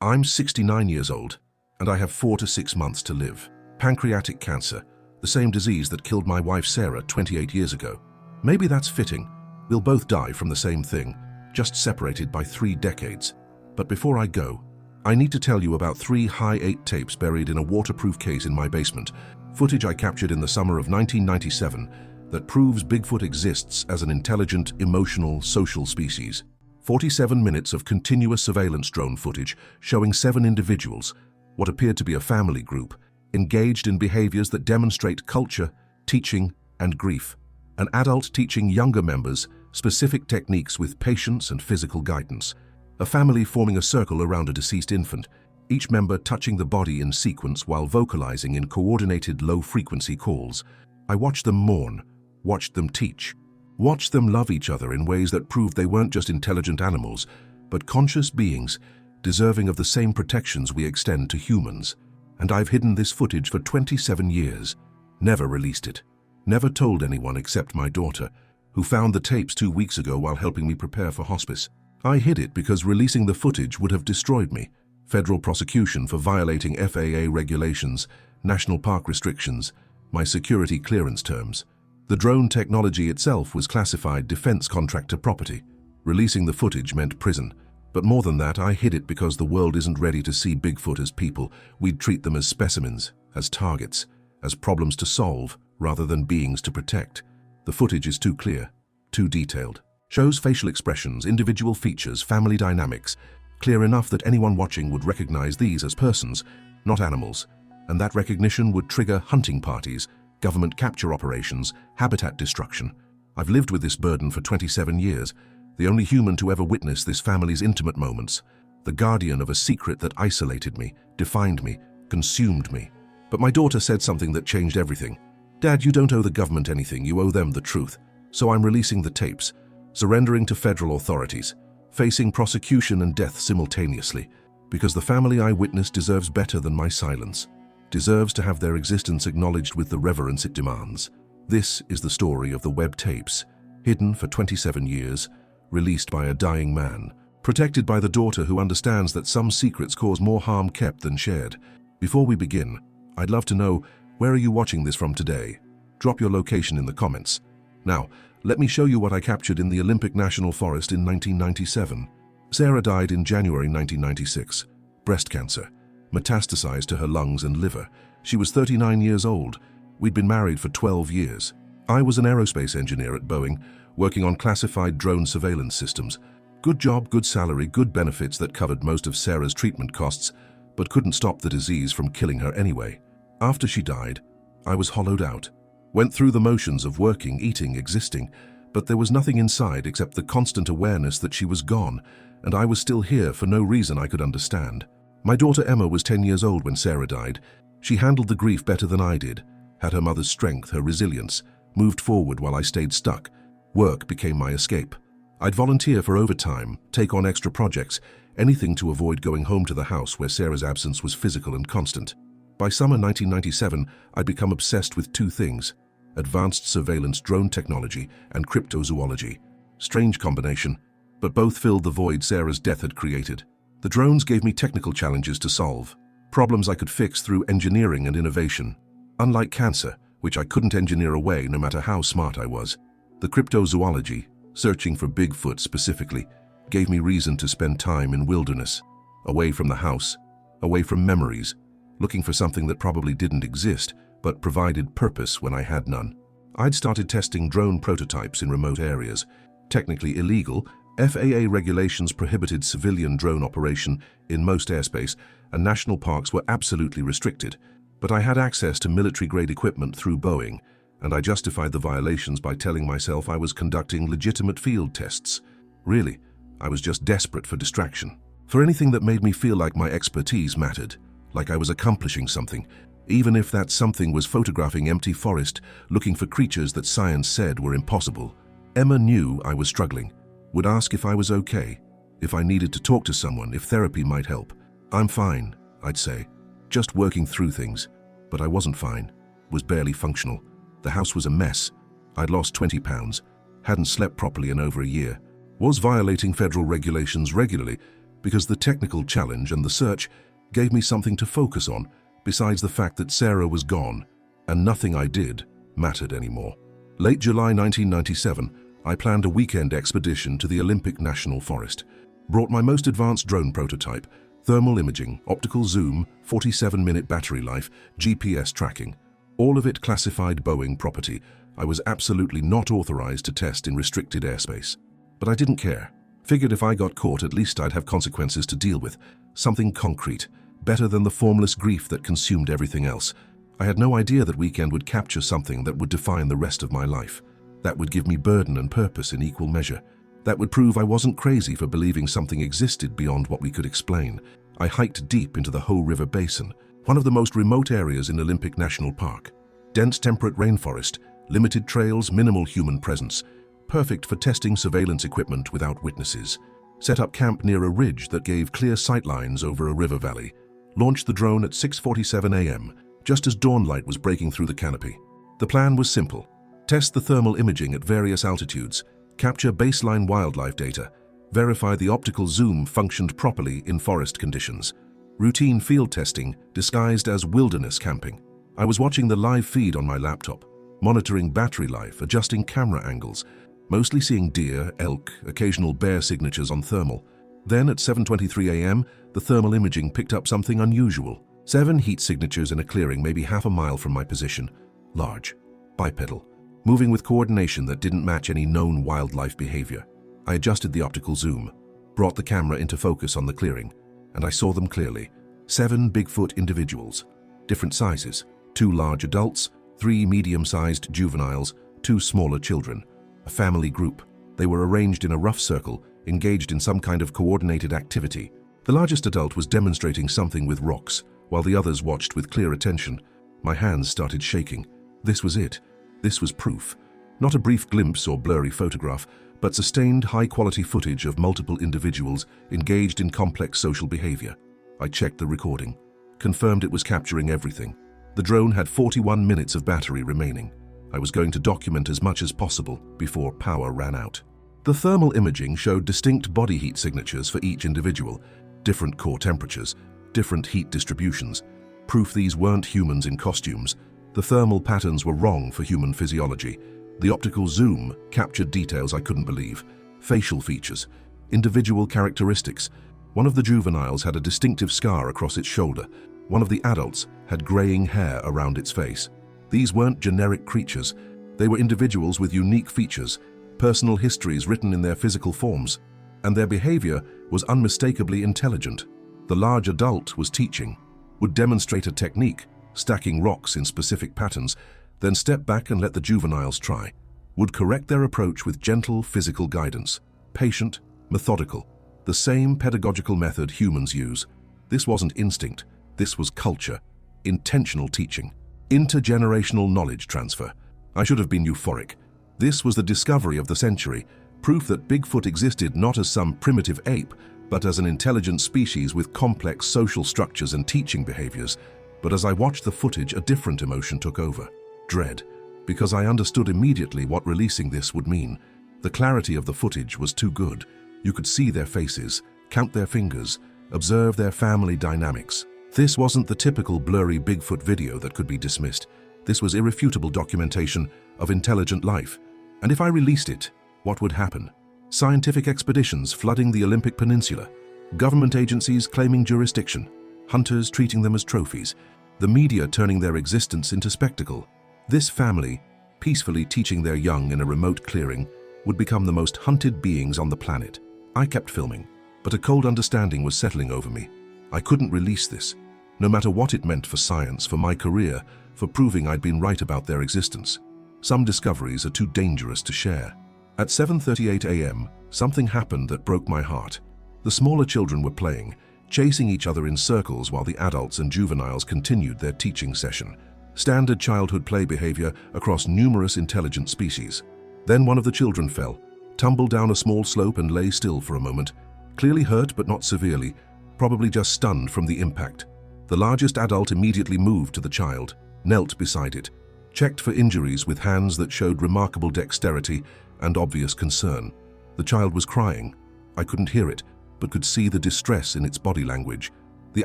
I'm 69 years old, and I have 4 to 6 months to live. Pancreatic cancer, the same disease that killed my wife Sarah 28 years ago. Maybe that's fitting. We'll both die from the same thing, just separated by 3 decades. But before I go, I need to tell you about 3 high-8 tapes buried in a waterproof case in my basement, footage I captured in the summer of 1997 that proves Bigfoot exists as an intelligent, emotional, social species. 47 minutes of continuous surveillance drone footage showing 7 individuals, what appeared to be a family group, engaged in behaviors that demonstrate culture, teaching, and grief. An adult teaching younger members specific techniques with patience and physical guidance. A family forming a circle around a deceased infant, each member touching the body in sequence while vocalizing in coordinated low-frequency calls. I watched them mourn, watched them teach, watched them love each other in ways that proved they weren't just intelligent animals, but conscious beings deserving of the same protections we extend to humans. And I've hidden this footage for 27 years, never released it, never told anyone except my daughter, who found the tapes 2 weeks ago while helping me prepare for hospice. I hid it because releasing the footage would have destroyed me. Federal prosecution for violating FAA regulations, national park restrictions, my security clearance terms. The drone technology itself was classified defense contractor property. Releasing the footage meant prison. But more than that, I hid it because the world isn't ready to see Bigfoot as people. We'd treat them as specimens, as targets, as problems to solve, rather than beings to protect. The footage is too clear, too detailed. Shows facial expressions, individual features, family dynamics, clear enough that anyone watching would recognize these as persons, not animals, and that recognition would trigger hunting parties, government capture operations, habitat destruction. I've lived with this burden for 27 years, the only human to ever witness this family's intimate moments, the guardian of a secret that isolated me, defined me, consumed me. But my daughter said something that changed everything. Dad, you don't owe the government anything, you owe them the truth. So I'm releasing the tapes, surrendering to federal authorities, facing prosecution and death simultaneously, because the family I witnessed deserves better than my silence, deserves to have their existence acknowledged with the reverence it demands. This is the story of the web tapes, hidden for 27 years, released by a dying man, protected by the daughter who understands that some secrets cause more harm kept than shared. Before we begin, I'd love to know, where are you watching this from today? Drop your location in the comments. Now, let me show you what I captured in the Olympic National Forest in 1997. Sarah died in January 1996. Breast cancer metastasized to her lungs and liver. She was 39 years old. We'd been married for 12 years. I was an aerospace engineer at Boeing, working on classified drone surveillance systems. Good job, good salary, good benefits that covered most of Sarah's treatment costs, but couldn't stop the disease from killing her anyway. After she died, I was hollowed out. Went through the motions of working, eating, existing, but there was nothing inside except the constant awareness that she was gone, and I was still here for no reason I could understand. My daughter Emma was 10 years old when Sarah died. She handled the grief better than I did, had her mother's strength, her resilience, moved forward while I stayed stuck. Work became my escape. I'd volunteer for overtime, take on extra projects, anything to avoid going home to the house where Sarah's absence was physical and constant. By summer 1997, I'd become obsessed with 2 things: advanced surveillance drone technology and cryptozoology. Strange combination, but both filled the void Sarah's death had created. The drones gave me technical challenges to solve, problems I could fix through engineering and innovation. Unlike cancer, which I couldn't engineer away no matter how smart I was, the cryptozoology, searching for Bigfoot specifically, gave me reason to spend time in wilderness, away from the house, away from memories, looking for something that probably didn't exist, but provided purpose when I had none. I'd started testing drone prototypes in remote areas. Technically illegal, FAA regulations prohibited civilian drone operation in most airspace, and national parks were absolutely restricted. But I had access to military-grade equipment through Boeing, and I justified the violations by telling myself I was conducting legitimate field tests. Really, I was just desperate for distraction, for anything that made me feel like my expertise mattered, like I was accomplishing something, even if that something was photographing empty forest, looking for creatures that science said were impossible. Emma knew I was struggling, would ask if I was okay, if I needed to talk to someone, if therapy might help. I'm fine, I'd say, just working through things. But I wasn't fine, was barely functional. The house was a mess. I'd lost 20 pounds, hadn't slept properly in over a year, was violating federal regulations regularly, because the technical challenge and the search gave me something to focus on besides the fact that Sarah was gone and nothing I did mattered anymore. Late July 1997, I planned a weekend expedition to the Olympic National Forest. Brought my most advanced drone prototype, thermal imaging, optical zoom, 47-minute battery life, GPS tracking. All of it classified Boeing property. I was absolutely not authorized to test in restricted airspace. But I didn't care. Figured if I got caught, at least I'd have consequences to deal with. Something concrete, better than the formless grief that consumed everything else. I had no idea that weekend would capture something that would define the rest of my life. That would give me burden and purpose in equal measure. That would prove I wasn't crazy for believing something existed beyond what we could explain. I hiked deep into the Ho River Basin, one of the most remote areas in Olympic National Park. Dense temperate rainforest, limited trails, minimal human presence. Perfect for testing surveillance equipment without witnesses. Set up camp near a ridge that gave clear sightlines over a river valley. Launched the drone at 6:47 a.m., just as dawn light was breaking through the canopy. The plan was simple. Test the thermal imaging at various altitudes, capture baseline wildlife data, verify the optical zoom functioned properly in forest conditions. Routine field testing disguised as wilderness camping. I was watching the live feed on my laptop, monitoring battery life, adjusting camera angles, mostly seeing deer, elk, occasional bear signatures on thermal. Then at 7:23 a.m., the thermal imaging picked up something unusual. 7 heat signatures in a clearing maybe half a mile from my position. Large, bipedal, moving with coordination that didn't match any known wildlife behavior. I adjusted the optical zoom, brought the camera into focus on the clearing, and I saw them clearly. 7 Bigfoot individuals, different sizes, 2 large adults, 3 medium-sized juveniles, 2 smaller children. A family group. They were arranged in a rough circle, engaged in some kind of coordinated activity. The largest adult was demonstrating something with rocks, while the others watched with clear attention. My hands started shaking. This was it. This was proof. Not a brief glimpse or blurry photograph, but sustained high-quality footage of multiple individuals engaged in complex social behavior. I checked the recording, confirmed it was capturing everything. The drone had 41 minutes of battery remaining. I was going to document as much as possible before power ran out. The thermal imaging showed distinct body heat signatures for each individual, different core temperatures, different heat distributions. Proof these weren't humans in costumes. The thermal patterns were wrong for human physiology. The optical zoom captured details I couldn't believe. Facial features, individual characteristics. One of the juveniles had a distinctive scar across its shoulder. One of the adults had graying hair around its face. These weren't generic creatures. They were individuals with unique features, personal histories written in their physical forms, and their behavior was unmistakably intelligent. The large adult was teaching, would demonstrate a technique, stacking rocks in specific patterns, then step back and let the juveniles try, would correct their approach with gentle physical guidance, patient, methodical, the same pedagogical method humans use. This wasn't instinct, this was culture, intentional teaching, intergenerational knowledge transfer. I should have been euphoric. This was the discovery of the century, proof that Bigfoot existed not as some primitive ape, but as an intelligent species with complex social structures and teaching behaviors. But as I watched the footage, a different emotion took over. Dread, because I understood immediately what releasing this would mean. The clarity of the footage was too good. You could see their faces, count their fingers, observe their family dynamics. This wasn't the typical blurry Bigfoot video that could be dismissed. This was irrefutable documentation of intelligent life. And if I released it, what would happen? Scientific expeditions flooding the Olympic Peninsula, government agencies claiming jurisdiction, hunters treating them as trophies, the media turning their existence into spectacle. This family, peacefully teaching their young in a remote clearing, would become the most hunted beings on the planet. I kept filming, but a cold understanding was settling over me. I couldn't release this, no matter what it meant for science, for my career, for proving I'd been right about their existence. Some discoveries are too dangerous to share. At 7:38 a.m., something happened that broke my heart. The smaller children were playing, chasing each other in circles while the adults and juveniles continued their teaching session. Standard childhood play behavior across numerous intelligent species. Then one of the children fell, tumbled down a small slope and lay still for a moment, clearly hurt but not severely, probably just stunned from the impact. The largest adult immediately moved to the child, knelt beside it, checked for injuries with hands that showed remarkable dexterity and obvious concern. The child was crying. I couldn't hear it, but could see the distress in its body language. The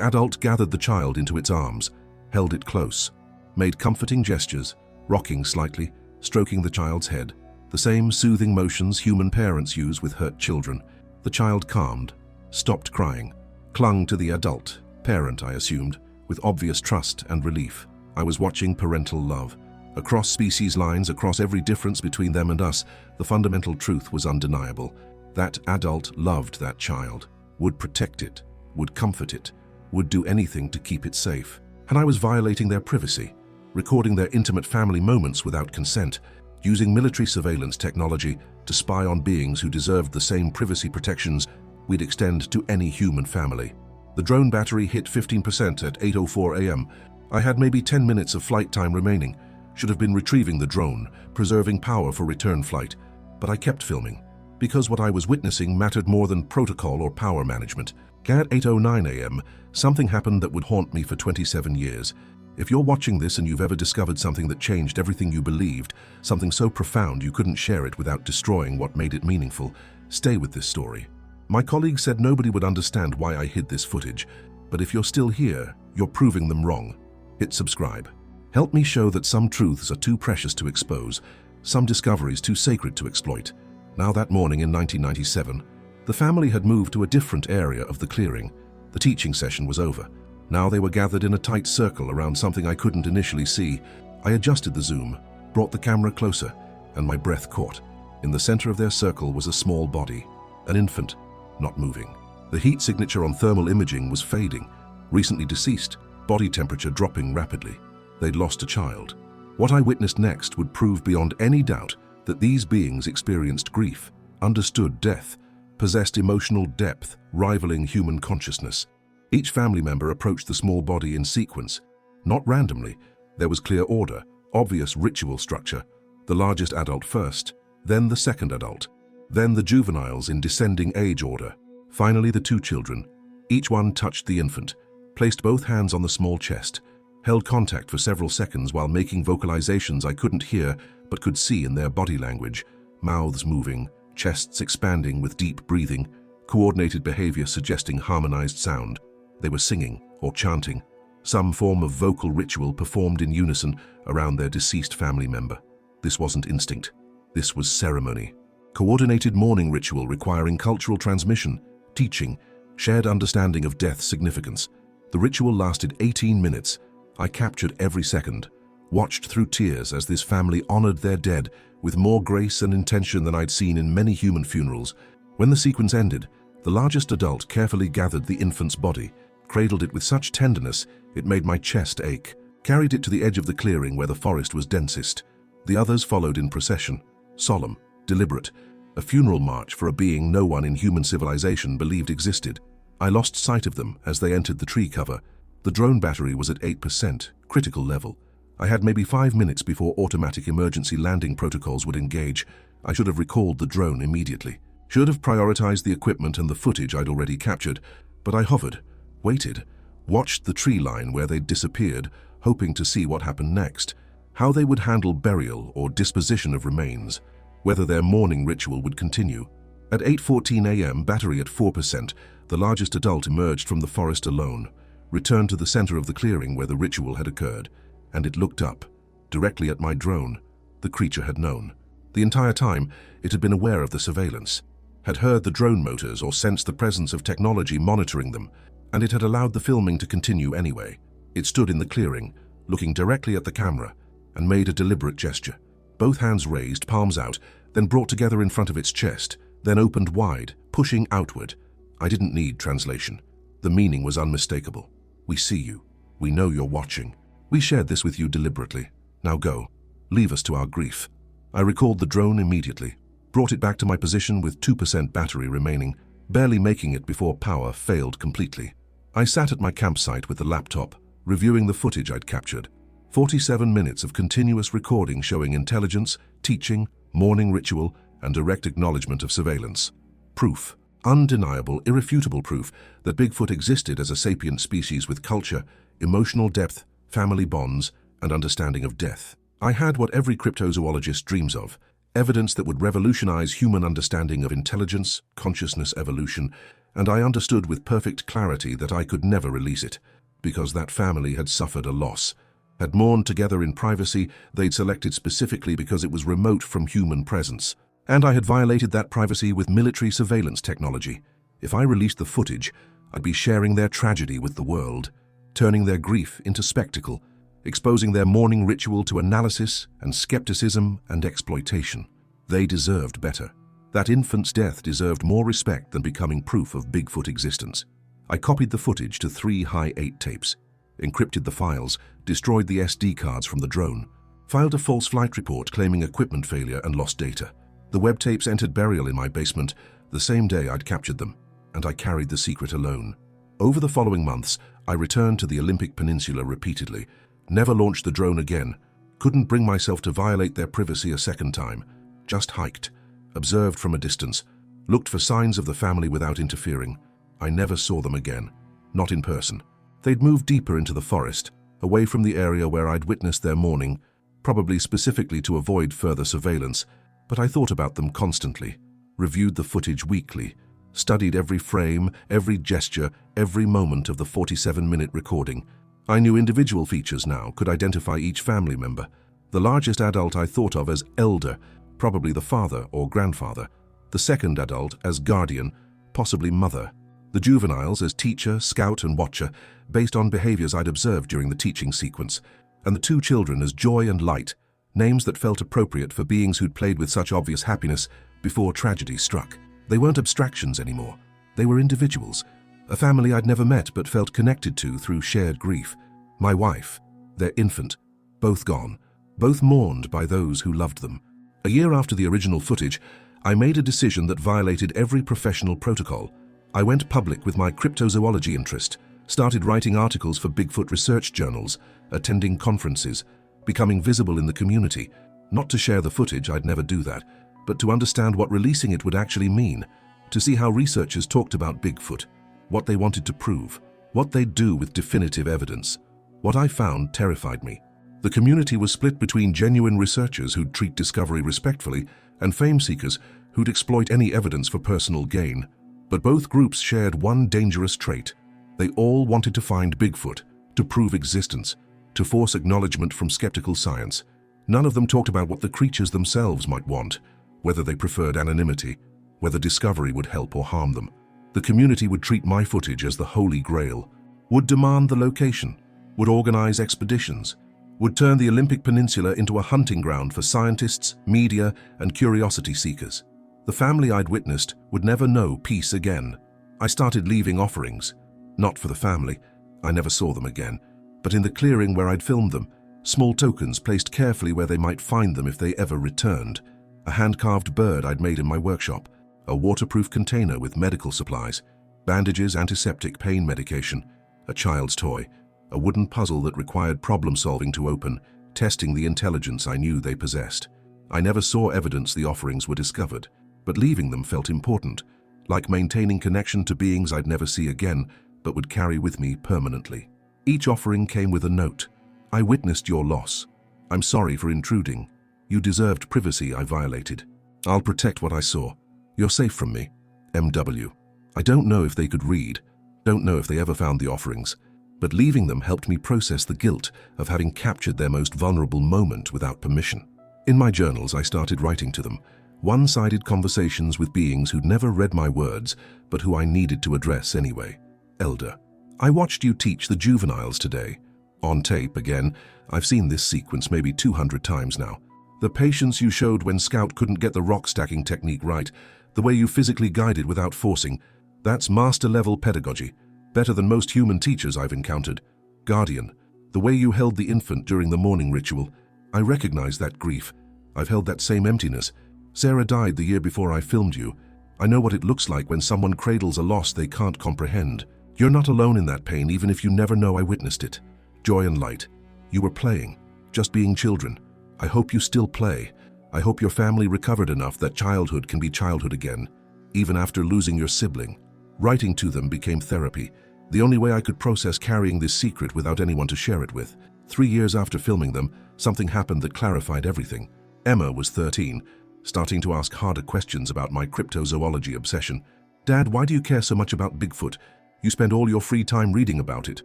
adult gathered the child into its arms, held it close, made comforting gestures, rocking slightly, stroking the child's head, the same soothing motions human parents use with hurt children. The child calmed, stopped crying, clung to the adult, parent I assumed, with obvious trust and relief. I was watching parental love. Across species lines, across every difference between them and us, the fundamental truth was undeniable. That adult loved that child, would protect it, would comfort it, would do anything to keep it safe. And I was violating their privacy, recording their intimate family moments without consent, using military surveillance technology to spy on beings who deserved the same privacy protections we'd extend to any human family. The drone battery hit 15% at 8:04 a.m. I had maybe 10 minutes of flight time remaining. Should have been retrieving the drone, preserving power for return flight, but I kept filming, because what I was witnessing mattered more than protocol or power management. At 8:09 a.m., something happened that would haunt me for 27 years. If you're watching this and you've ever discovered something that changed everything you believed, something so profound you couldn't share it without destroying what made it meaningful, stay with this story. My colleagues said nobody would understand why I hid this footage, but if you're still here, you're proving them wrong. Hit subscribe. Help me show that some truths are too precious to expose, some discoveries too sacred to exploit. Now that morning in 1997, the family had moved to a different area of the clearing. The teaching session was over. Now they were gathered in a tight circle around something I couldn't initially see. I adjusted the zoom, brought the camera closer, and my breath caught. In the center of their circle was a small body, an infant, not moving. The heat signature on thermal imaging was fading, recently deceased, body temperature dropping rapidly. They'd lost a child. What I witnessed next would prove beyond any doubt that these beings experienced grief, understood death, possessed emotional depth rivaling human consciousness. Each family member approached the small body in sequence. Not randomly, there was clear order, obvious ritual structure. The largest adult first, then the second adult, then the juveniles in descending age order. Finally, the two children. Each one touched the infant, placed both hands on the small chest, held contact for several seconds while making vocalizations I couldn't hear but could see in their body language, mouths moving, chests expanding with deep breathing, coordinated behavior suggesting harmonized sound. They were singing or chanting, some form of vocal ritual performed in unison around their deceased family member. This wasn't instinct. This was ceremony. Coordinated mourning ritual requiring cultural transmission, teaching, shared understanding of death's significance. The ritual lasted 18 minutes. I captured every second, watched through tears as this family honored their dead with more grace and intention than I'd seen in many human funerals. When the sequence ended, the largest adult carefully gathered the infant's body, cradled it with such tenderness it made my chest ache, carried it to the edge of the clearing where the forest was densest. The others followed in procession, solemn, deliberate, a funeral march for a being no one in human civilization believed existed. I lost sight of them as they entered the tree cover. The drone battery was at 8%, critical level. I had maybe 5 minutes before automatic emergency landing protocols would engage. I should have recalled the drone immediately. Should have prioritized the equipment and the footage I'd already captured, but I hovered, waited, watched the tree line where they'd disappeared, hoping to see what happened next, how they would handle burial or disposition of remains, whether their mourning ritual would continue. At 8:14 a.m., battery at 4%, the largest adult emerged from the forest alone, returned to the center of the clearing where the ritual had occurred, and it looked up, directly at my drone. The creature had known. The entire time, it had been aware of the surveillance, had heard the drone motors or sensed the presence of technology monitoring them, and it had allowed the filming to continue anyway. It stood in the clearing, looking directly at the camera, and made a deliberate gesture. Both hands raised, palms out, then brought together in front of its chest, then opened wide, pushing outward. I didn't need translation. The meaning was unmistakable. We see you. We know you're watching. We shared this with you deliberately. Now go. Leave us to our grief. I recalled the drone immediately, brought it back to my position with 2% battery remaining, barely making it before power failed completely. I sat at my campsite with the laptop, reviewing the footage I'd captured. 47 minutes of continuous recording showing intelligence, teaching, mourning ritual, and direct acknowledgement of surveillance. Proof. Undeniable, irrefutable proof that Bigfoot existed as a sapient species with culture, emotional depth, family bonds, and understanding of death. I had what every cryptozoologist dreams of, evidence that would revolutionize human understanding of intelligence, consciousness evolution, and I understood with perfect clarity that I could never release it, because that family had suffered a loss. Had mourned together in privacy they'd selected specifically because it was remote from human presence. And I had violated that privacy with military surveillance technology. If I released the footage, I'd be sharing their tragedy with the world, turning their grief into spectacle, exposing their mourning ritual to analysis and skepticism and exploitation. They deserved better. That infant's death deserved more respect than becoming proof of Bigfoot existence. I copied the footage to 3 Hi-8 tapes, encrypted the files, destroyed the SD cards from the drone, filed a false flight report claiming equipment failure and lost data. The web tapes entered burial in my basement the same day I'd captured them, and I carried the secret alone. Over the following months, I returned to the Olympic Peninsula repeatedly, never launched the drone again, couldn't bring myself to violate their privacy a second time, just hiked, observed from a distance, looked for signs of the family without interfering. I never saw them again, not in person. They'd moved deeper into the forest, away from the area where I'd witnessed their mourning, probably specifically to avoid further surveillance, but I thought about them constantly, reviewed the footage weekly, studied every frame, every gesture, every moment of the 47-minute recording. I knew individual features now, could identify each family member. The largest adult I thought of as elder, probably the father or grandfather. The second adult as guardian, possibly mother. The juveniles as teacher, scout, and watcher, based on behaviors I'd observed during the teaching sequence. And the 2 children as joy and light, names that felt appropriate for beings who'd played with such obvious happiness before tragedy struck. They weren't abstractions anymore. They were individuals, a family I'd never met but felt connected to through shared grief. My wife, their infant, both gone, both mourned by those who loved them. A year after the original footage, I made a decision that violated every professional protocol. I went public with my cryptozoology interest, started writing articles for Bigfoot research journals, attending conferences, becoming visible in the community. Not to share the footage, I'd never do that, but to understand what releasing it would actually mean, to see how researchers talked about Bigfoot, what they wanted to prove, what they'd do with definitive evidence. What I found terrified me. The community was split between genuine researchers who'd treat discovery respectfully and fame seekers who'd exploit any evidence for personal gain. But both groups shared one dangerous trait. They all wanted to find Bigfoot, to prove existence, to force acknowledgement from skeptical science. None of them talked about what the creatures themselves might want, whether they preferred anonymity, whether discovery would help or harm them. The community would treat my footage as the holy grail, would demand the location, would organize expeditions, would turn the Olympic Peninsula into a hunting ground for scientists, media, and curiosity seekers. The family I'd witnessed would never know peace again. I started leaving offerings, not for the family, I never saw them again, but in the clearing where I'd filmed them, small tokens placed carefully where they might find them if they ever returned. A hand-carved bird I'd made in my workshop, a waterproof container with medical supplies, bandages, antiseptic, pain medication, a child's toy, a wooden puzzle that required problem-solving to open, testing the intelligence I knew they possessed. I never saw evidence the offerings were discovered, but leaving them felt important, like maintaining connection to beings I'd never see again, but would carry with me permanently. Each offering came with a note. I witnessed your loss. I'm sorry for intruding. You deserved privacy I violated. I'll protect what I saw. You're safe from me. M.W. I don't know if they could read, don't know if they ever found the offerings, but leaving them helped me process the guilt of having captured their most vulnerable moment without permission. In my journals, I started writing to them, one-sided conversations with beings who'd never read my words, but who I needed to address anyway. Elder, I watched you teach the juveniles today. On tape again, I've seen this sequence maybe 200 times now. The patience you showed when Scout couldn't get the rock stacking technique right, the way you physically guided without forcing, that's master-level pedagogy, better than most human teachers I've encountered. Guardian, the way you held the infant during the mourning ritual, I recognize that grief. I've held that same emptiness. Sarah died the year before I filmed you. I know what it looks like when someone cradles a loss they can't comprehend. You're not alone in that pain, even if you never know I witnessed it. Joy and light. You were playing, just being children. I hope you still play. I hope your family recovered enough that childhood can be childhood again, even after losing your sibling. Writing to them became therapy, the only way I could process carrying this secret without anyone to share it with. 3 years after filming them, something happened that clarified everything. Emma was 13, starting to ask harder questions about my cryptozoology obsession. Dad, why do you care so much about Bigfoot? You spend all your free time reading about it,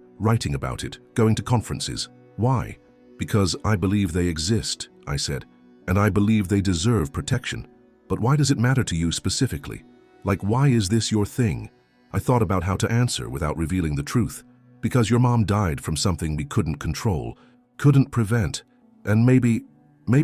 writing about it, going to conferences. Why? Because I believe they exist, I said, and I believe they deserve protection. But why does it matter to you specifically? Like, why is this your thing? I thought about how to answer without revealing the truth. Because your mom died from something we couldn't control, couldn't prevent, and maybe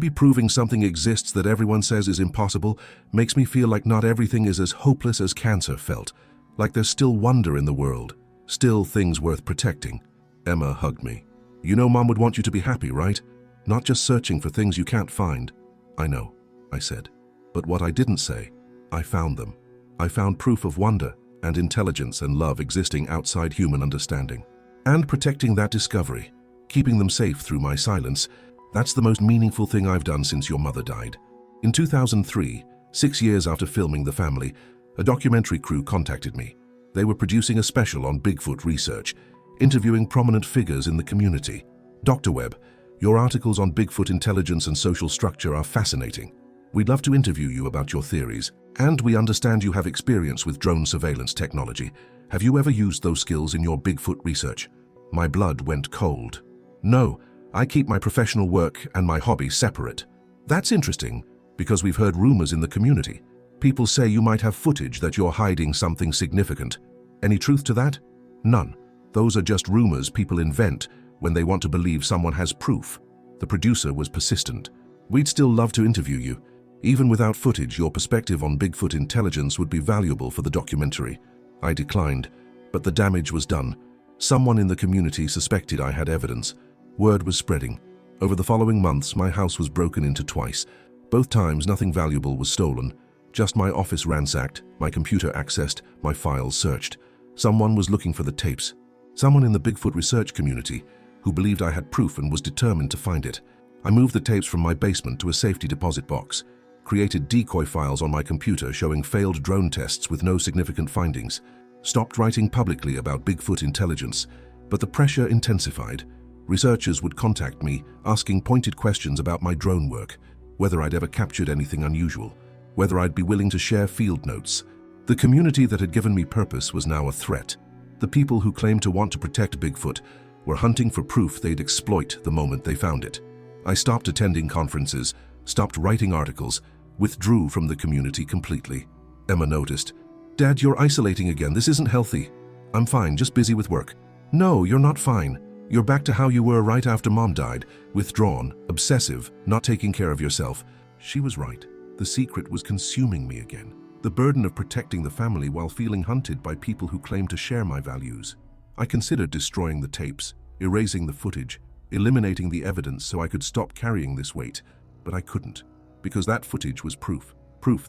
proving something exists that everyone says is impossible makes me feel like not everything is as hopeless as cancer felt, like there's still wonder in the world, still things worth protecting. Emma hugged me. You know Mom would want you to be happy, right? Not just searching for things you can't find. I know, I said. But what I didn't say, I found them. I found proof of wonder and intelligence and love existing outside human understanding. And protecting that discovery, keeping them safe through my silence, that's the most meaningful thing I've done since your mother died. In 2003, 6 years after filming The Family, a documentary crew contacted me. They were producing a special on Bigfoot research, interviewing prominent figures in the community. Dr. Webb, your articles on Bigfoot intelligence and social structure are fascinating. We'd love to interview you about your theories, and we understand you have experience with drone surveillance technology. Have you ever used those skills in your Bigfoot research? My blood went cold. No, I keep my professional work and my hobby separate. That's interesting, because we've heard rumors in the community. People say you might have footage that you're hiding something significant. Any truth to that? None. Those are just rumors people invent when they want to believe someone has proof. The producer was persistent. We'd still love to interview you. Even without footage, your perspective on Bigfoot intelligence would be valuable for the documentary. I declined, but the damage was done. Someone in the community suspected I had evidence. Word was spreading. Over the following months, my house was broken into twice. Both times, nothing valuable was stolen. Just my office ransacked, my computer accessed, my files searched. Someone was looking for the tapes. Someone in the Bigfoot research community who believed I had proof and was determined to find it. I moved the tapes from my basement to a safety deposit box, created decoy files on my computer showing failed drone tests with no significant findings, stopped writing publicly about Bigfoot intelligence, but the pressure intensified. Researchers would contact me, asking pointed questions about my drone work, whether I'd ever captured anything unusual, whether I'd be willing to share field notes. The community that had given me purpose was now a threat. The people who claimed to want to protect Bigfoot were hunting for proof they'd exploit the moment they found it. I stopped attending conferences, stopped writing articles, withdrew from the community completely. Emma noticed. Dad, you're isolating again. This isn't healthy. I'm fine, just busy with work. No, you're not fine. You're back to how you were right after Mom died, withdrawn, obsessive, not taking care of yourself. She was right. The secret was consuming me again. The burden of protecting the family while feeling hunted by people who claimed to share my values. I considered destroying the tapes, erasing the footage, eliminating the evidence so I could stop carrying this weight, but I couldn't, because that footage was proof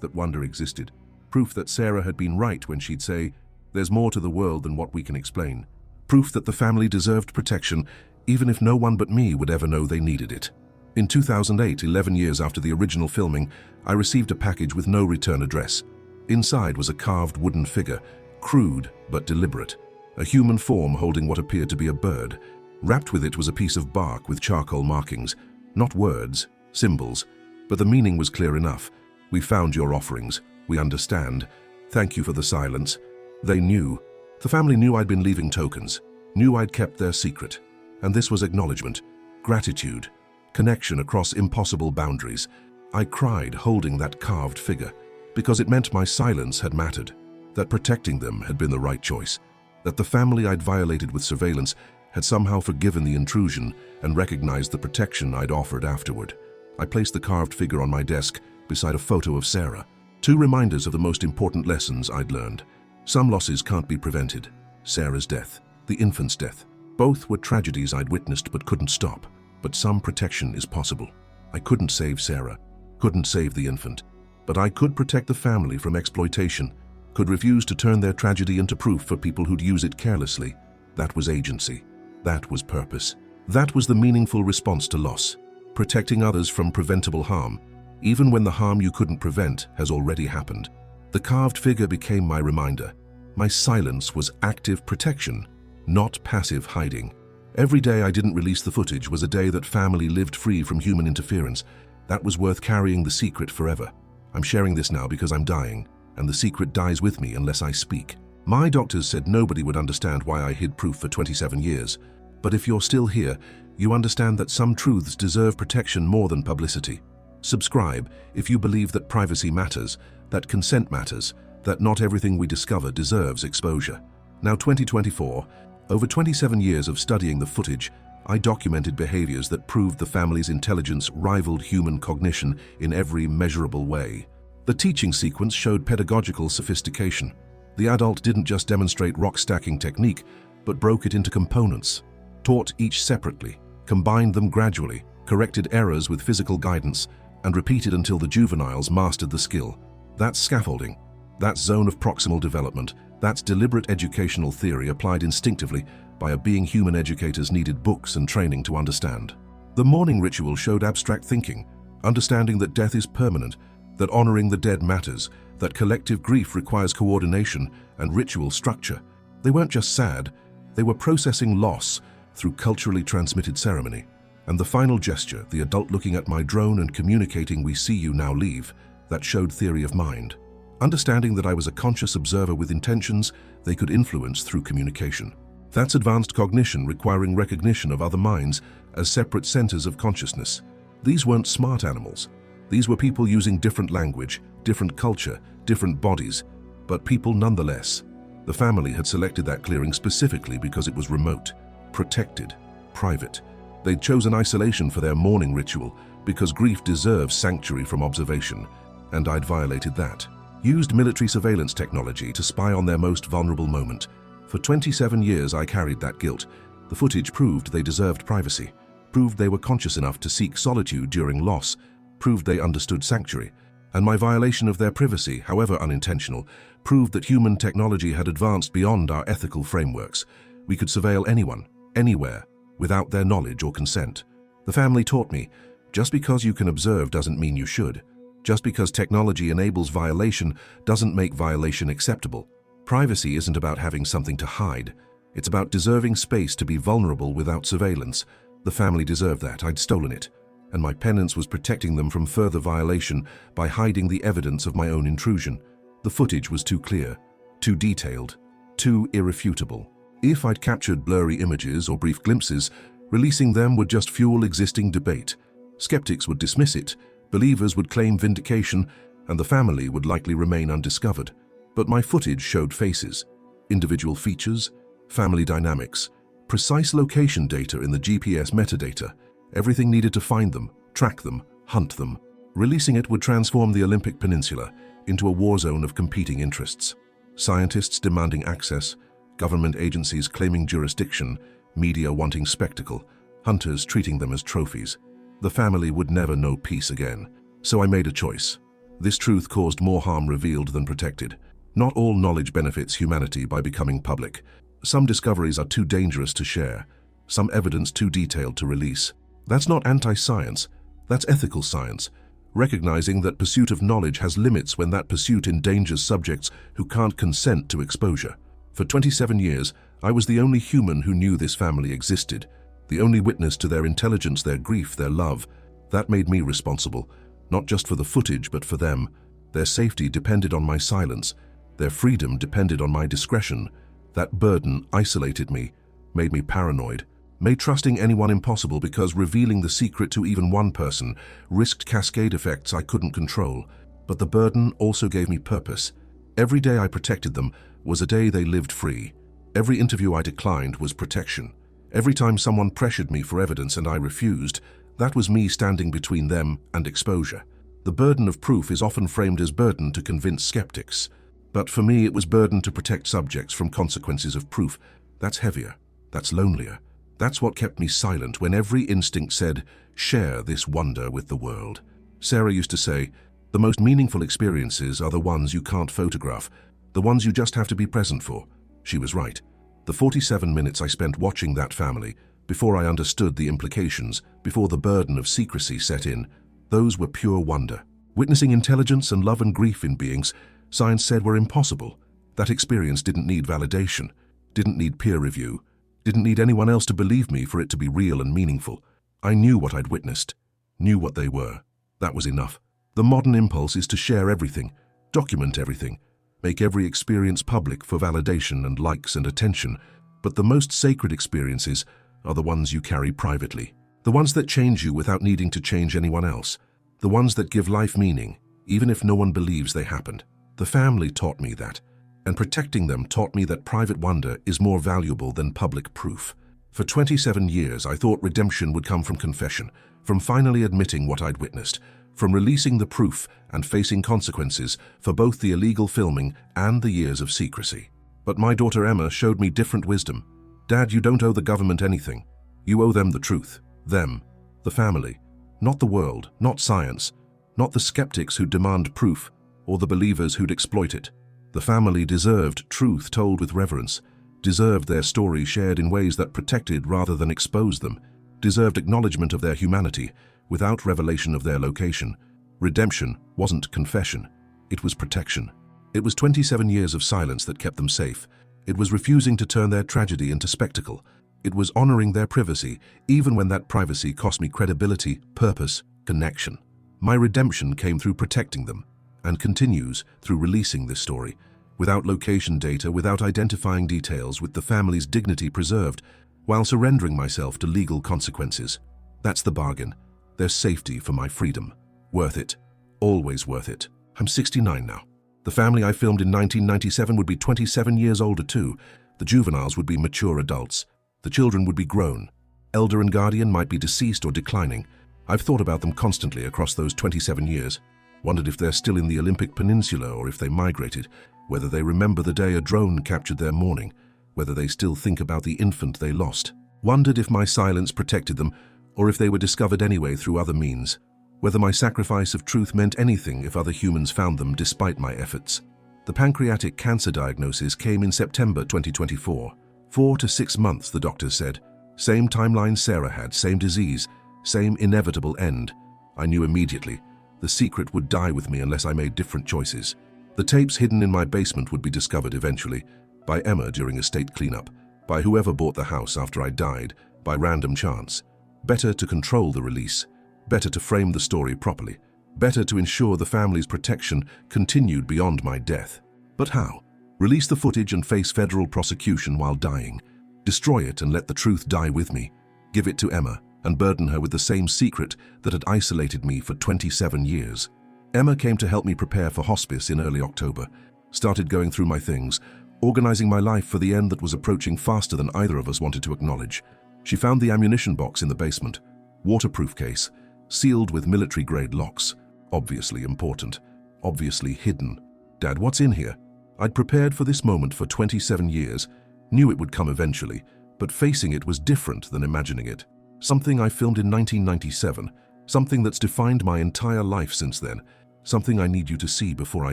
that wonder existed, proof that Sarah had been right when she'd say, "There's more to the world than what we can explain." Proof that the family deserved protection, even if no one but me would ever know they needed it. In 2008, 11 years after the original filming, I received a package with no return address. Inside was a carved wooden figure, crude but deliberate, a human form holding what appeared to be a bird. Wrapped with it was a piece of bark with charcoal markings, not words, symbols, but the meaning was clear enough. We found your offerings. We understand. Thank you for the silence. They knew. The family knew I'd been leaving tokens, knew I'd kept their secret. And this was acknowledgement, gratitude, connection across impossible boundaries. I cried holding that carved figure, because it meant my silence had mattered, that protecting them had been the right choice, that the family I'd violated with surveillance had somehow forgiven the intrusion and recognized the protection I'd offered afterward. I placed the carved figure on my desk beside a photo of Sarah, two reminders of the most important lessons I'd learned. Some losses can't be prevented. Sarah's death, the infant's death. Both were tragedies I'd witnessed but couldn't stop. But some protection is possible. I couldn't save Sarah, couldn't save the infant, but I could protect the family from exploitation, could refuse to turn their tragedy into proof for people who'd use it carelessly. That was agency. That was purpose. That was the meaningful response to loss. Protecting others from preventable harm, even when the harm you couldn't prevent has already happened. The carved figure became my reminder. My silence was active protection, not passive hiding. Every day I didn't release the footage was a day that family lived free from human interference. That was worth carrying the secret forever. I'm sharing this now because I'm dying, and the secret dies with me unless I speak. My doctors said nobody would understand why I hid proof for 27 years. But if you're still here, you understand that some truths deserve protection more than publicity. Subscribe if you believe that privacy matters, that consent matters, that not everything we discover deserves exposure. Now 2024, over 27 years of studying the footage, I documented behaviors that proved the family's intelligence rivaled human cognition in every measurable way. The teaching sequence showed pedagogical sophistication. The adult didn't just demonstrate rock-stacking technique, but broke it into components, taught each separately, combined them gradually, corrected errors with physical guidance, and repeated until the juveniles mastered the skill. That's scaffolding. That's zone of proximal development. That's deliberate educational theory applied instinctively by a being human educators needed books and training to understand. The morning ritual showed abstract thinking, understanding that death is permanent, that honoring the dead matters, that collective grief requires coordination and ritual structure. They weren't just sad, they were processing loss through culturally transmitted ceremony. And the final gesture, the adult looking at my drone and communicating "we see you, now leave," that showed theory of mind. Understanding that I was a conscious observer with intentions they could influence through communication. That's advanced cognition requiring recognition of other minds as separate centers of consciousness. These weren't smart animals. These were people using different language, different culture, different bodies, but people nonetheless. The family had selected that clearing specifically because it was remote, protected, private. They'd chosen isolation for their morning ritual because grief deserves sanctuary from observation, and I'd violated that. Used military surveillance technology to spy on their most vulnerable moment. For 27 years I carried that guilt. The footage proved they deserved privacy, proved they were conscious enough to seek solitude during loss, proved they understood sanctuary. And my violation of their privacy, however unintentional, proved that human technology had advanced beyond our ethical frameworks. We could surveil anyone, anywhere, without their knowledge or consent. The family taught me, just because you can observe doesn't mean you should. Just because technology enables violation doesn't make violation acceptable. Privacy isn't about having something to hide. It's about deserving space to be vulnerable without surveillance. The family deserved that. I'd stolen it. And my penance was protecting them from further violation by hiding the evidence of my own intrusion. The footage was too clear, too detailed, too irrefutable. If I'd captured blurry images or brief glimpses, releasing them would just fuel existing debate. Skeptics would dismiss it, believers would claim vindication, and the family would likely remain undiscovered. But my footage showed faces, individual features, family dynamics, precise location data in the GPS metadata. Everything needed to find them, track them, hunt them. Releasing it would transform the Olympic Peninsula into a war zone of competing interests. Scientists demanding access, government agencies claiming jurisdiction, media wanting spectacle, hunters treating them as trophies. The family would never know peace again. So I made a choice. This truth caused more harm revealed than protected. Not all knowledge benefits humanity by becoming public. Some discoveries are too dangerous to share, some evidence too detailed to release. That's not anti-science, that's ethical science, recognizing that pursuit of knowledge has limits when that pursuit endangers subjects who can't consent to exposure. For 27 years, I was the only human who knew this family existed, the only witness to their intelligence, their grief, their love. That made me responsible, not just for the footage, but for them. Their safety depended on my silence. Their freedom depended on my discretion. That burden isolated me, made me paranoid, made trusting anyone impossible because revealing the secret to even one person risked cascade effects I couldn't control. But the burden also gave me purpose. Every day I protected them was a day they lived free. Every interview I declined was protection. Every time someone pressured me for evidence and I refused, that was me standing between them and exposure. The burden of proof is often framed as burden to convince skeptics. But for me, it was burden to protect subjects from consequences of proof. That's heavier. That's lonelier. That's what kept me silent when every instinct said, share this wonder with the world. Sarah used to say, the most meaningful experiences are the ones you can't photograph, the ones you just have to be present for. She was right. The 47 minutes I spent watching that family, before I understood the implications, before the burden of secrecy set in, those were pure wonder. Witnessing intelligence and love and grief in beings science said were impossible. That experience didn't need validation, didn't need peer review, didn't need anyone else to believe me for it to be real and meaningful. I knew what I'd witnessed, knew what they were. That was enough. The modern impulse is to share everything, document everything, make every experience public for validation and likes and attention, but the most sacred experiences are the ones you carry privately. The ones that change you without needing to change anyone else. The ones that give life meaning, even if no one believes they happened. The family taught me that, and protecting them taught me that private wonder is more valuable than public proof. For 27 years, I thought redemption would come from confession, from finally admitting what I'd witnessed, from releasing the proof and facing consequences for both the illegal filming and the years of secrecy. But my daughter Emma showed me different wisdom. Dad, you don't owe the government anything. You owe them the truth. Them. The family. Not the world, not science, not the skeptics who demand proof, or the believers who'd exploit it. The family deserved truth told with reverence, deserved their story shared in ways that protected rather than exposed them, deserved acknowledgement of their humanity without revelation of their location. Redemption wasn't confession, it was protection. It was 27 years of silence that kept them safe. It was refusing to turn their tragedy into spectacle. It was honoring their privacy, even when that privacy cost me credibility, purpose, connection. My redemption came through protecting them, and continues through releasing this story, without location data, without identifying details, with the family's dignity preserved, while surrendering myself to legal consequences. That's the bargain. There's safety for my freedom. Worth it. Always worth it. I'm 69 now. The family I filmed in 1997 would be 27 years older too. The juveniles would be mature adults. The children would be grown. Elder and guardian might be deceased or declining. I've thought about them constantly across those 27 years. Wondered if they're still in the Olympic Peninsula or if they migrated, whether they remember the day a drone captured their mourning, whether they still think about the infant they lost. Wondered if my silence protected them or if they were discovered anyway through other means, whether my sacrifice of truth meant anything if other humans found them despite my efforts. The pancreatic cancer diagnosis came in September 2024. 4 to 6 months, the doctors said. Same timeline Sarah had, same disease, same inevitable end. I knew immediately. The secret would die with me unless I made different choices. The tapes hidden in my basement would be discovered eventually, by Emma during estate cleanup, by whoever bought the house after I died, by random chance. Better to control the release, better to frame the story properly, better to ensure the family's protection continued beyond my death. But how? Release the footage and face federal prosecution while dying. Destroy it and let the truth die with me. Give it to Emma and burden her with the same secret that had isolated me for 27 years. Emma came to help me prepare for hospice in early October, started going through my things, organizing my life for the end that was approaching faster than either of us wanted to acknowledge. She found the ammunition box in the basement, waterproof case, sealed with military-grade locks. Obviously important, obviously hidden. Dad, what's in here? I'd prepared for this moment for 27 years, knew it would come eventually, but facing it was different than imagining it. Something I filmed in 1997, something that's defined my entire life since then, something I need you to see before I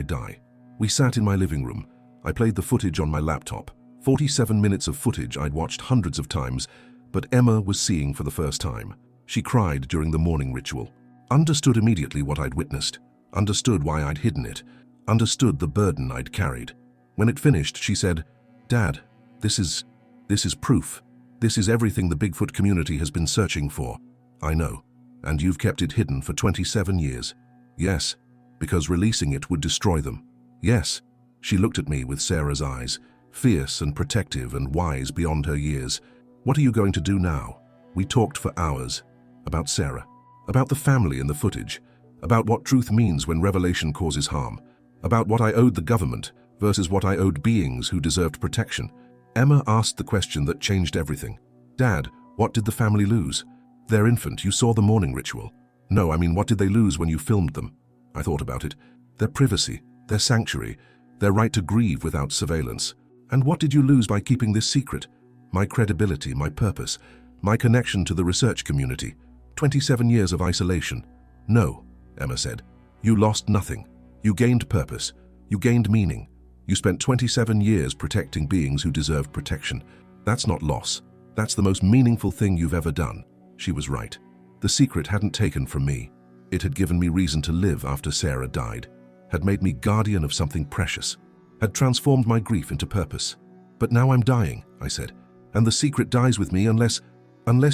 die. We sat in my living room. I played the footage on my laptop. 47 minutes of footage I'd watched hundreds of times, but Emma was seeing for the first time. She cried during the morning ritual, understood immediately what I'd witnessed, understood why I'd hidden it, understood the burden I'd carried. When it finished, she said, "Dad, this is proof. This is everything the Bigfoot community has been searching for. I know. And you've kept it hidden for 27 years. Yes, because releasing it would destroy them. Yes." She looked at me with Sarah's eyes, fierce and protective and wise beyond her years. "What are you going to do now?" We talked for hours. About Sarah. About the family in the footage. About what truth means when revelation causes harm. About what I owed the government versus what I owed beings who deserved protection. Emma asked the question that changed everything. "Dad, what did the family lose?" "Their infant. You saw the mourning ritual." "No, I mean, what did they lose when you filmed them?" I thought about it. "Their privacy, their sanctuary, their right to grieve without surveillance." "And what did you lose by keeping this secret?" "My credibility, my purpose, my connection to the research community. 27 years of isolation." "No," Emma said. "You lost nothing. You gained purpose. You gained meaning. You spent 27 years protecting beings who deserved protection. That's not loss. That's the most meaningful thing you've ever done." She was right. The secret hadn't taken from me. It had given me reason to live after Sarah died, had made me guardian of something precious, had transformed my grief into purpose. "But now I'm dying," I said, "and the secret dies with me unless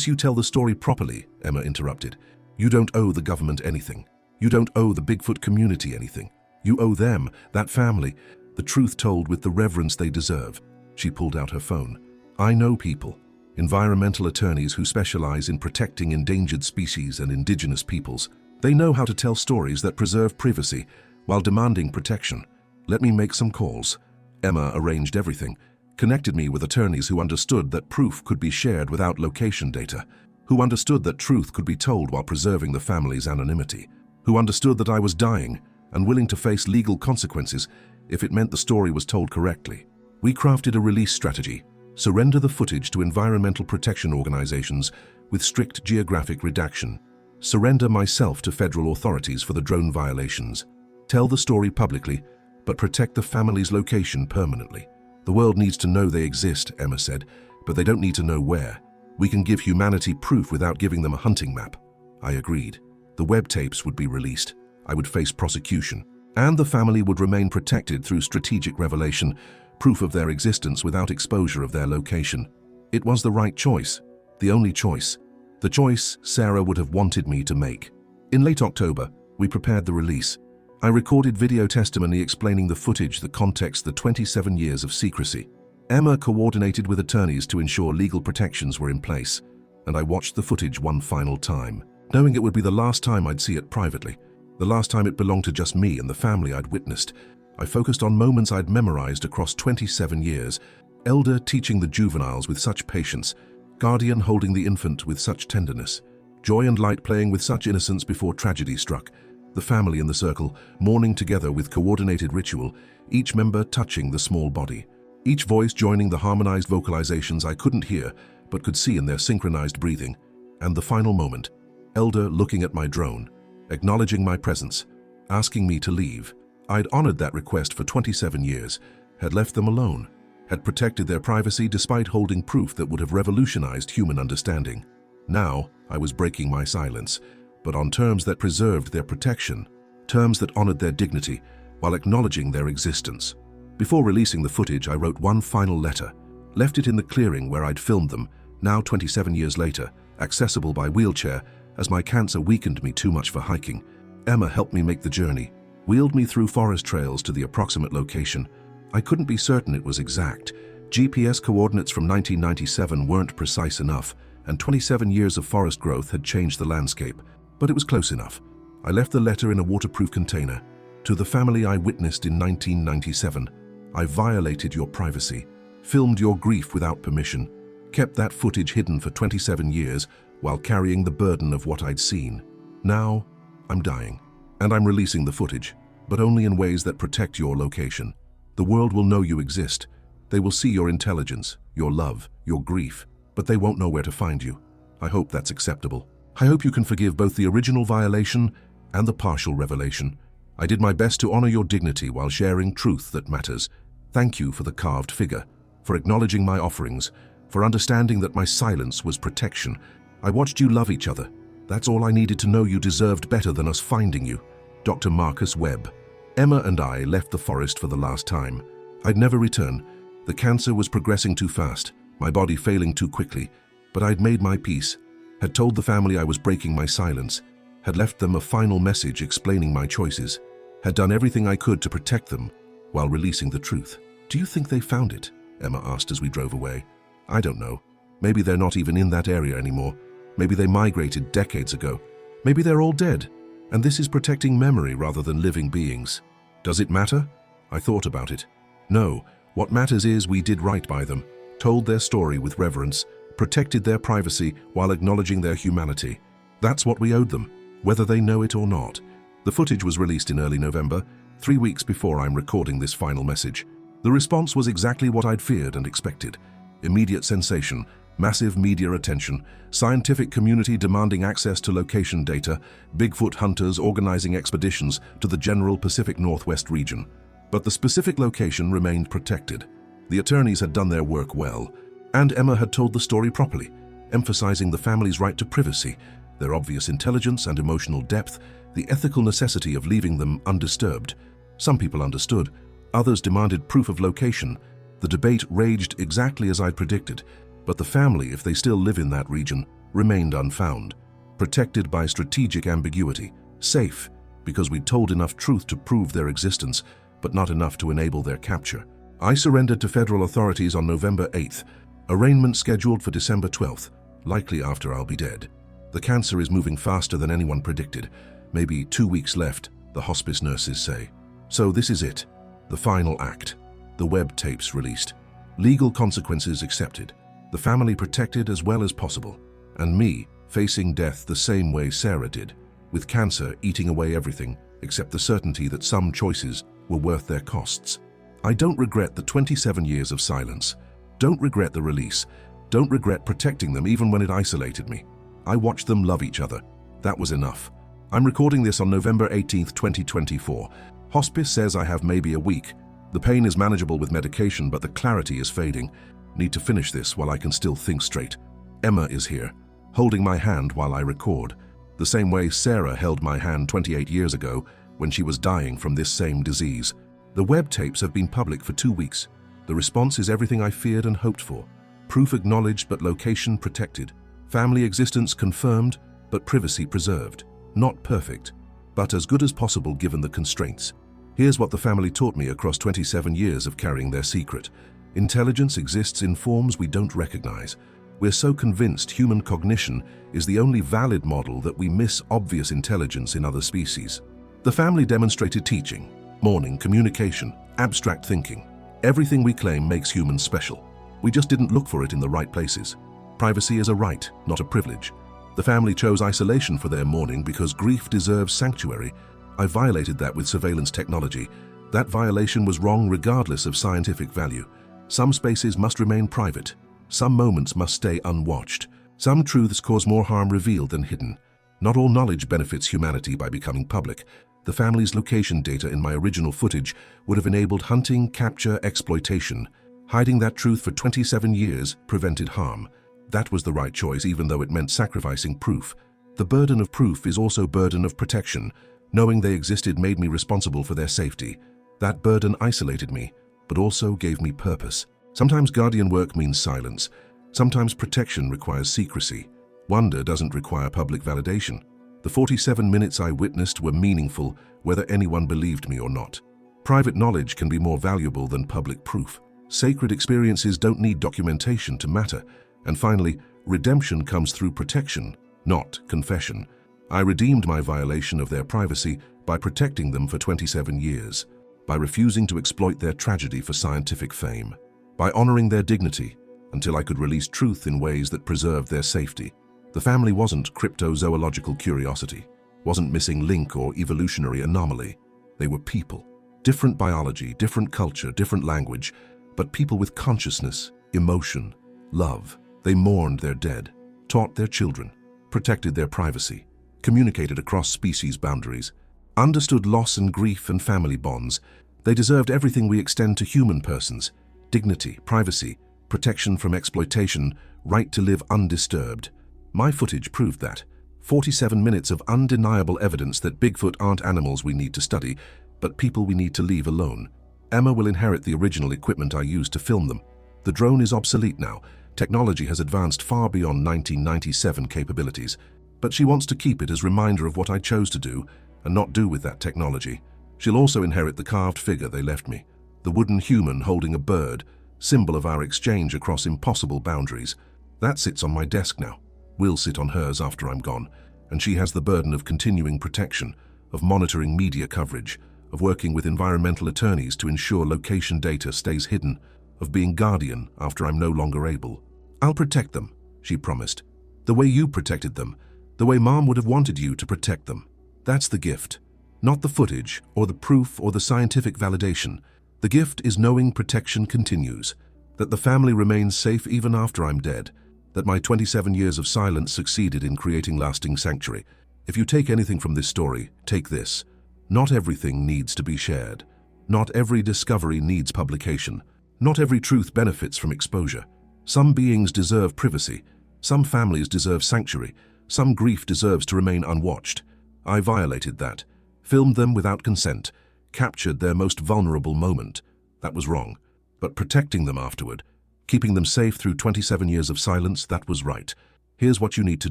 you tell the story properly," Emma interrupted. "You don't owe the government anything. You don't owe the Bigfoot community anything. You owe them, that family, The truth told with the reverence they deserve. She pulled out her phone. I know people, environmental attorneys who specialize in protecting endangered species and indigenous peoples. They know how to tell stories that preserve privacy while demanding protection. Let me make some calls. Emma arranged everything, connected me with attorneys who understood that proof could be shared without location data, who understood that truth could be told while preserving the family's anonymity, who understood that I was dying and willing to face legal consequences if it meant the story was told correctly. We crafted a release strategy: surrender the footage to environmental protection organizations with strict geographic redaction, surrender myself to federal authorities for the drone violations, tell the story publicly, but protect the family's location permanently. The world needs to know they exist, Emma said, but they don't need to know where. We can give humanity proof without giving them a hunting map. I agreed. The web tapes would be released. I would face prosecution, and the family would remain protected through strategic revelation, proof of their existence without exposure of their location. It was the right choice, the only choice, the choice Sarah would have wanted me to make. In late October, we prepared the release. I recorded video testimony explaining the footage, the context, the 27 years of secrecy. Emma coordinated with attorneys to ensure legal protections were in place, and I watched the footage one final time, knowing it would be the last time I'd see it privately, the last time it belonged to just me and the family I'd witnessed. I focused on moments I'd memorized across 27 years, elder teaching the juveniles with such patience, guardian holding the infant with such tenderness, joy and light playing with such innocence before tragedy struck, the family in the circle mourning together with coordinated ritual, each member touching the small body, each voice joining the harmonized vocalizations I couldn't hear but could see in their synchronized breathing. And the final moment, elder looking at my drone, acknowledging my presence, asking me to leave. I'd honored that request for 27 years, had left them alone, had protected their privacy despite holding proof that would have revolutionized human understanding. Now, I was breaking my silence, but on terms that preserved their protection, terms that honored their dignity, while acknowledging their existence. Before releasing the footage, I wrote one final letter, left it in the clearing where I'd filmed them, now 27 years later, accessible by wheelchair, as my cancer weakened me too much for hiking. Emma helped me make the journey, wheeled me through forest trails to the approximate location. I couldn't be certain it was exact. GPS coordinates from 1997 weren't precise enough, and 27 years of forest growth had changed the landscape, but it was close enough. I left the letter in a waterproof container. To the family I witnessed in 1997, I violated your privacy, filmed your grief without permission, kept that footage hidden for 27 years while carrying the burden of what I'd seen. Now, I'm dying, and I'm releasing the footage, but only in ways that protect your location. The world will know you exist. They will see your intelligence, your love, your grief, but they won't know where to find you. I hope that's acceptable. I hope you can forgive both the original violation and the partial revelation. I did my best to honor your dignity while sharing truth that matters. Thank you for the carved figure, for acknowledging my offerings, for understanding that my silence was protection. I watched you love each other. That's all I needed to know. You deserved better than us finding you. Dr. Marcus Webb. Emma and I left the forest for the last time. I'd never return. The cancer was progressing too fast, my body failing too quickly, but I'd made my peace, had told the family I was breaking my silence, had left them a final message explaining my choices, had done everything I could to protect them while releasing the truth. Do you think they found it? Emma asked as we drove away. I don't know. Maybe they're not even in that area anymore. Maybe they migrated decades ago. Maybe they're all dead, and this is protecting memory rather than living beings. Does it matter? I thought about it. No, what matters is we did right by them, told their story with reverence, protected their privacy while acknowledging their humanity. That's what we owed them, whether they know it or not. The footage was released in early November, 3 weeks before I'm recording this final message. The response was exactly what I'd feared and expected. Immediate sensation, massive media attention, scientific community demanding access to location data, Bigfoot hunters organizing expeditions to the general Pacific Northwest region. But the specific location remained protected. The attorneys had done their work well, and Emma had told the story properly, emphasizing the family's right to privacy, their obvious intelligence and emotional depth, the ethical necessity of leaving them undisturbed. Some people understood, others demanded proof of location. The debate raged exactly as I'd predicted, but the family, if they still live in that region, remained unfound, protected by strategic ambiguity, safe because we'd told enough truth to prove their existence, but not enough to enable their capture. I surrendered to federal authorities on November 8th, arraignment scheduled for December 12th, likely after I'll be dead. The cancer is moving faster than anyone predicted. Maybe 2 weeks left, the hospice nurses say. So this is it, the final act. The web tapes released. Legal consequences accepted. The family protected as well as possible. And me facing death the same way Sarah did, with cancer eating away everything except the certainty that some choices were worth their costs. I don't regret the 27 years of silence. Don't regret the release. Don't regret protecting them even when it isolated me. I watched them love each other. That was enough. I'm recording this on November 18th, 2024. Hospice says I have maybe a week. The pain is manageable with medication, but the clarity is fading. Need to finish this while I can still think straight. Emma is here, holding my hand while I record, the same way Sarah held my hand 28 years ago when she was dying from this same disease. The web tapes have been public for 2 weeks. The response is everything I feared and hoped for. Proof acknowledged but location protected. Family existence confirmed but privacy preserved. Not perfect, but as good as possible given the constraints. Here's what the family taught me across 27 years of carrying their secret. Intelligence exists in forms we don't recognize. We're so convinced human cognition is the only valid model that we miss obvious intelligence in other species. The family demonstrated teaching, mourning, communication, abstract thinking. Everything we claim makes humans special. We just didn't look for it in the right places. Privacy is a right, not a privilege. The family chose isolation for their mourning because grief deserves sanctuary. I violated that with surveillance technology. That violation was wrong regardless of scientific value. Some spaces must remain private. Some moments must stay unwatched. Some truths cause more harm revealed than hidden. Not all knowledge benefits humanity by becoming public. The family's location data in my original footage would have enabled hunting, capture, exploitation. Hiding that truth for 27 years prevented harm. That was the right choice, even though it meant sacrificing proof. The burden of proof is also burden of protection. Knowing they existed made me responsible for their safety. That burden isolated me, but also gave me purpose. Sometimes guardian work means silence. Sometimes protection requires secrecy. Wonder doesn't require public validation. The 47 minutes I witnessed were meaningful, whether anyone believed me or not. Private knowledge can be more valuable than public proof. Sacred experiences don't need documentation to matter. And finally, redemption comes through protection, not confession. I redeemed my violation of their privacy by protecting them for 27 years, by refusing to exploit their tragedy for scientific fame, by honoring their dignity until I could release truth in ways that preserved their safety. The family wasn't cryptozoological curiosity, wasn't missing link or evolutionary anomaly. They were people. Different biology, different culture, different language, but people with consciousness, emotion, love. They mourned their dead, taught their children, protected their privacy, communicated across species boundaries, understood loss and grief and family bonds. They deserved everything we extend to human persons: dignity, privacy, protection from exploitation, right to live undisturbed. My footage proved that. 47 minutes of undeniable evidence that Bigfoot aren't animals we need to study, but people we need to leave alone. Emma will inherit the original equipment I used to film them. The drone is obsolete now. Technology has advanced far beyond 1997 capabilities, but she wants to keep it as a reminder of what I chose to do and not do with that technology. She'll also inherit the carved figure they left me, the wooden human holding a bird, symbol of our exchange across impossible boundaries. That sits on my desk now. Will sit on hers after I'm gone, and she has the burden of continuing protection, of monitoring media coverage, of working with environmental attorneys to ensure location data stays hidden, of being guardian after I'm no longer able. I'll protect them, she promised. The way you protected them, the way Mom would have wanted you to protect them. That's the gift. Not the footage, or the proof, or the scientific validation. The gift is knowing protection continues, that the family remains safe even after I'm dead, that my 27 years of silence succeeded in creating lasting sanctuary. If you take anything from this story, take this. Not everything needs to be shared. Not every discovery needs publication. Not every truth benefits from exposure. Some beings deserve privacy. Some families deserve sanctuary. Some grief deserves to remain unwatched. I violated that. Filmed them without consent. Captured their most vulnerable moment. That was wrong. But protecting them afterward, keeping them safe through 27 years of silence, that was right. Here's what you need to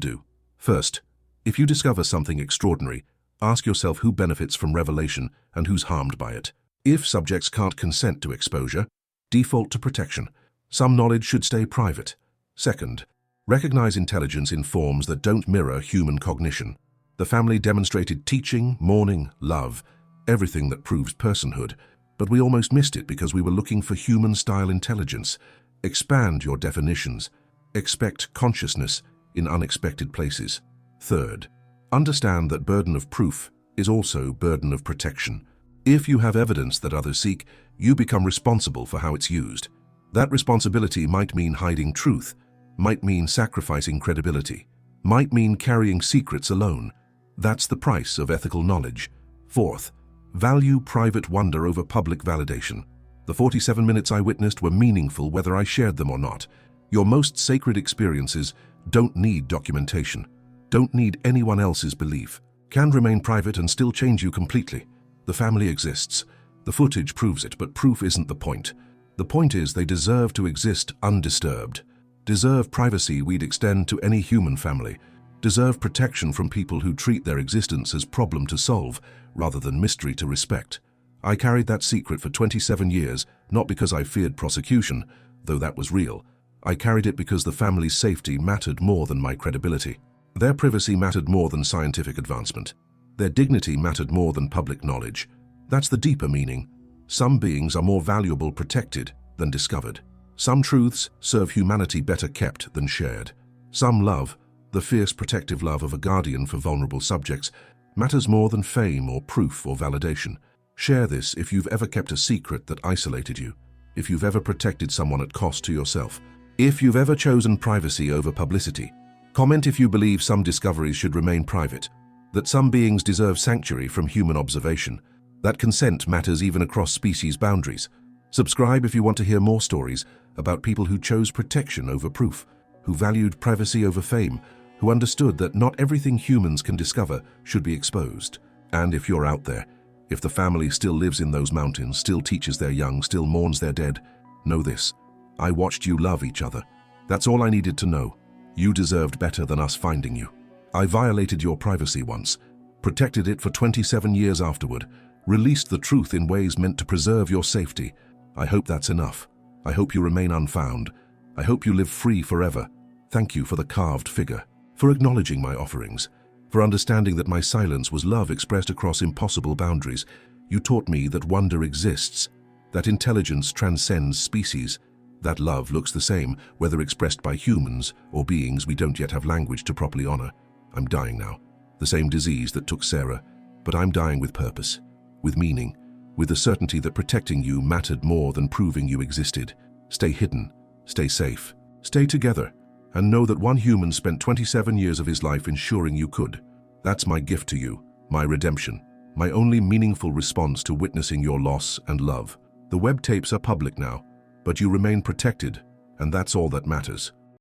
do. First, if you discover something extraordinary, ask yourself who benefits from revelation and who's harmed by it. If subjects can't consent to exposure, default to protection. Some knowledge should stay private. Second, recognize intelligence in forms that don't mirror human cognition. The family demonstrated teaching, mourning, love, everything that proves personhood, but we almost missed it because we were looking for human-style intelligence. Expand your definitions. Expect consciousness in unexpected places. Third, understand that burden of proof is also burden of protection. If you have evidence that others seek, you become responsible for how it's used. That responsibility might mean hiding truth, might mean sacrificing credibility, might mean carrying secrets alone. That's the price of ethical knowledge. Fourth, value private wonder over public validation. The 47 minutes I witnessed were meaningful whether I shared them or not. Your most sacred experiences don't need documentation, don't need anyone else's belief, can remain private and still change you completely. The family exists. The footage proves it, but proof isn't the point. The point is they deserve to exist undisturbed, deserve privacy we'd extend to any human family, deserve protection from people who treat their existence as problem to solve rather than mystery to respect. I carried that secret for 27 years, not because I feared prosecution, though that was real. I carried it because the family's safety mattered more than my credibility. Their privacy mattered more than scientific advancement. Their dignity mattered more than public knowledge. That's the deeper meaning. Some beings are more valuable protected than discovered. Some truths serve humanity better kept than shared. Some love, the fierce protective love of a guardian for vulnerable subjects, matters more than fame or proof or validation. Share this if you've ever kept a secret that isolated you, if you've ever protected someone at cost to yourself, if you've ever chosen privacy over publicity. Comment if you believe some discoveries should remain private, that some beings deserve sanctuary from human observation, that consent matters even across species boundaries. Subscribe if you want to hear more stories about people who chose protection over proof, who valued privacy over fame, who understood that not everything humans can discover should be exposed. And if you're out there, if the family still lives in those mountains, still teaches their young, still mourns their dead, know this: I watched you love each other. That's all I needed to know. You deserved better than us finding you. I violated your privacy once, protected it for 27 years afterward, released the truth in ways meant to preserve your safety. I hope that's enough. I hope you remain unfound. I hope you live free forever. Thank you for the carved figure, for acknowledging my offerings, for understanding that my silence was love expressed across impossible boundaries. You taught me that wonder exists, that intelligence transcends species, that love looks the same, whether expressed by humans or beings we don't yet have language to properly honor. I'm dying now, the same disease that took Sarah, but I'm dying with purpose, with meaning, with the certainty that protecting you mattered more than proving you existed. Stay hidden, stay safe, stay together, and know that one human spent 27 years of his life ensuring you could. That's my gift to you, my redemption, my only meaningful response to witnessing your loss and love. The web tapes are public now, but you remain protected, and that's all that matters.